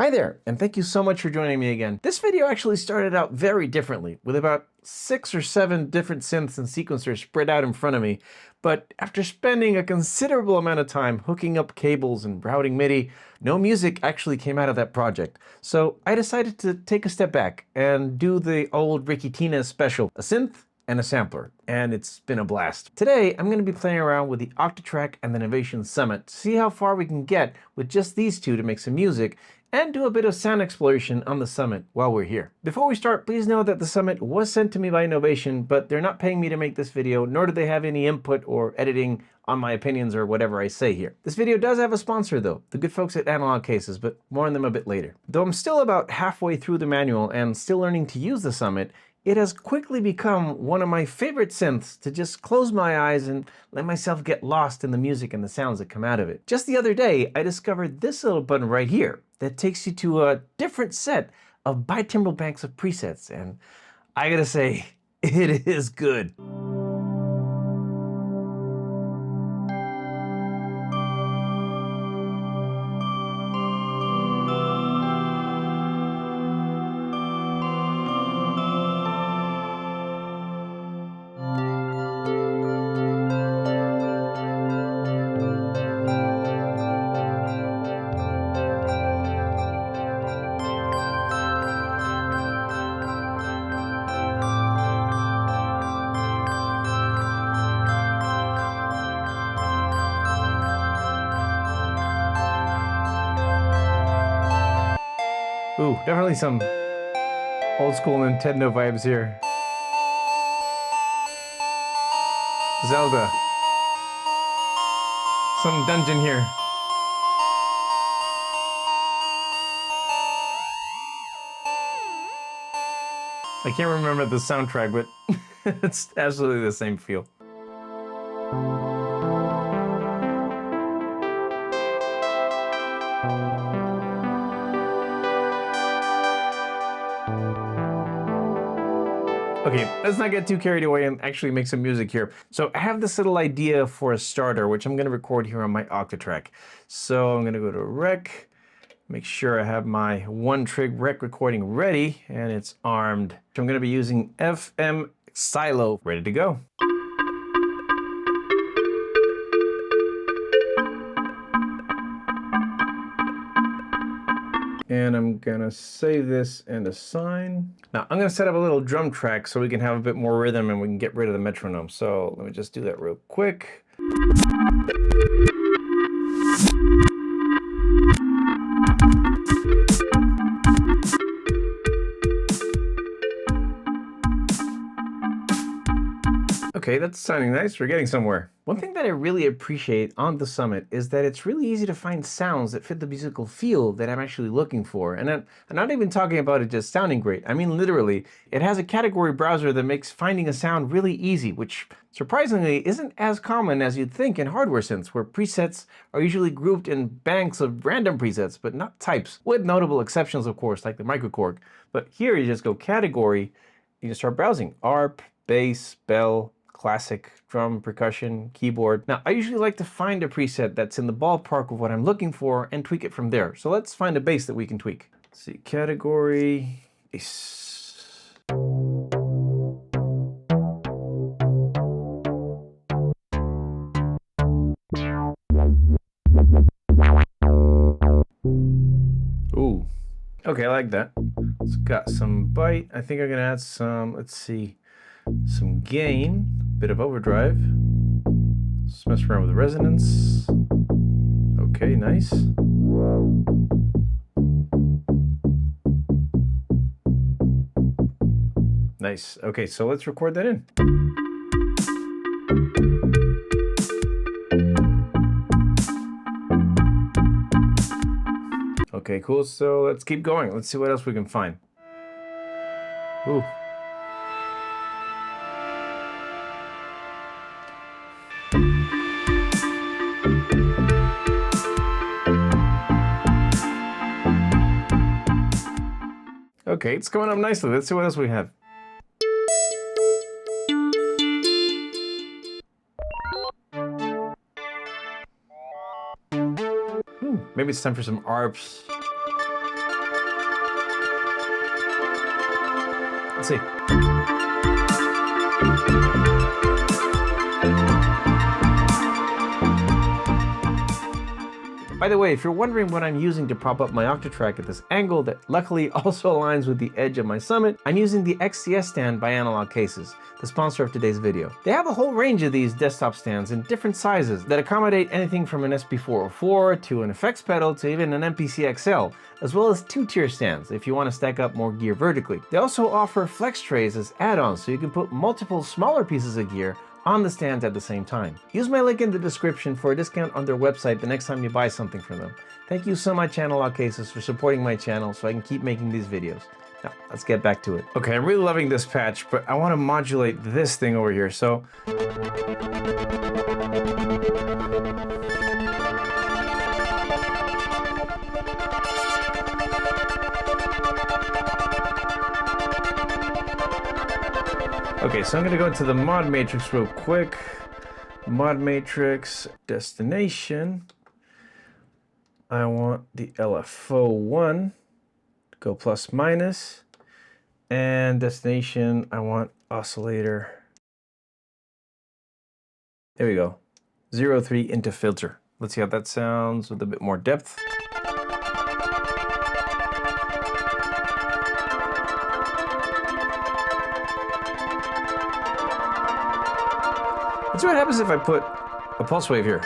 Hi there, and thank you so much for joining me again. This video actually started out very differently, with about 6 or 7 different synths and sequencers spread out in front of me, but after spending a considerable amount of time hooking up cables and routing MIDI, no music actually came out of that project. So I decided to take a step back and do the old Ricky Tinez special, a synth and a sampler, and it's been a blast. Today, I'm going to be playing around with the Octatrack and the Novation Summit to see how far we can get with just these two to make some music, and do a bit of sound exploration on the Summit while we're here. Before we start, please know that the Summit was sent to me by Novation, but they're not paying me to make this video, nor do they have any input or editing on my opinions or whatever I say here. This video does have a sponsor though, the good folks at Analog Cases, but more on them a bit later. Though I'm still about halfway through the manual and still learning to use the Summit, it has quickly become one of my favorite synths to just close my eyes and let myself get lost in the music and the sounds that come out of it. Just the other day, I discovered this little button right here that takes you to a different set of bitimbral banks of presets, and I gotta say, it is good. Ooh, definitely some old school Nintendo vibes here. Zelda. Some dungeon here. I can't remember the soundtrack, but it's absolutely the same feel. Okay, let's not get too carried away and actually make some music here. So I have this little idea for a starter, which I'm gonna record here on my Octatrack. So I'm gonna go to Rec, make sure I have my one trig rec recording ready, and it's armed. So I'm gonna be using FM Silo, ready to go. And I'm gonna save this and assign. Now I'm gonna set up a little drum track so we can have a bit more rhythm and we can get rid of the metronome. So let me just do that real quick. Okay, that's sounding nice. We're getting somewhere. One thing that I really appreciate on the Summit is that it's really easy to find sounds that fit the musical feel that I'm actually looking for. And I'm not even talking about it just sounding great. I mean, literally, it has a category browser that makes finding a sound really easy, which surprisingly isn't as common as you'd think in hardware synths, where presets are usually grouped in banks of random presets, but not types, with notable exceptions, of course, like the microKORG. But here you just go category, you just start browsing. ARP, bass, bell, classic, drum, percussion, keyboard. Now, I usually like to find a preset that's in the ballpark of what I'm looking for and tweak it from there. So let's find a bass that we can tweak. Let's see, category, bass. Ooh, okay, I like that. It's got some bite. I think I'm gonna add some, let's see, some gain, bit of overdrive. Let's mess around with the resonance. Okay, nice. Nice. Okay, so let's record that in. Okay, cool. So let's keep going. Let's see what else we can find. Ooh. Okay, it's coming up nicely. Let's see what else we have. Maybe it's time for some ARPs. Let's see. By the way, if you're wondering what I'm using to prop up my Octatrack at this angle that luckily also aligns with the edge of my summit, I'm using the XCS stand by Analog Cases, the sponsor of today's video. They have a whole range of these desktop stands in different sizes that accommodate anything from an SP404 to an effects pedal to even an MPC XL, as well as 2-tier stands if you want to stack up more gear vertically. They also offer flex trays as add-ons so you can put multiple smaller pieces of gear on the stands at the same time. Use my link in the description for a discount on their website the next time you buy something from them. Thank you so much, Analog Cases, for supporting my channel so I can keep making these videos. Now, let's get back to it. Okay, I'm really loving this patch, but I want to modulate this thing over here, so... Okay, so I'm going to go into the mod matrix real quick. Mod matrix, destination. I want the LFO1 to go plus minus. And destination, I want oscillator. There we go. 0.3 into filter. Let's see how that sounds with a bit more depth. Let's see what happens if I put a pulse wave here.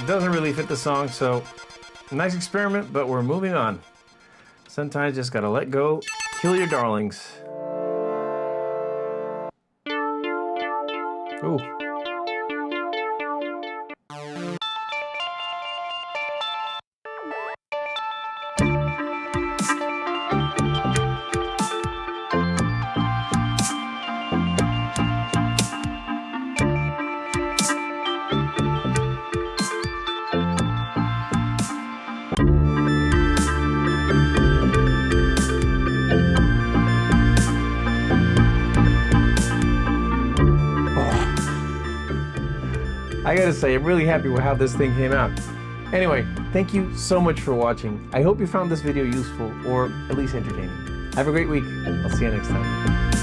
Doesn't really fit the song, so nice experiment, but we're moving on. Sometimes just gotta let go, kill your darlings. Ooh. I gotta say, I'm really happy with how this thing came out. Anyway, thank you so much for watching. I hope you found this video useful, or at least entertaining. Have a great week. I'll see you next time.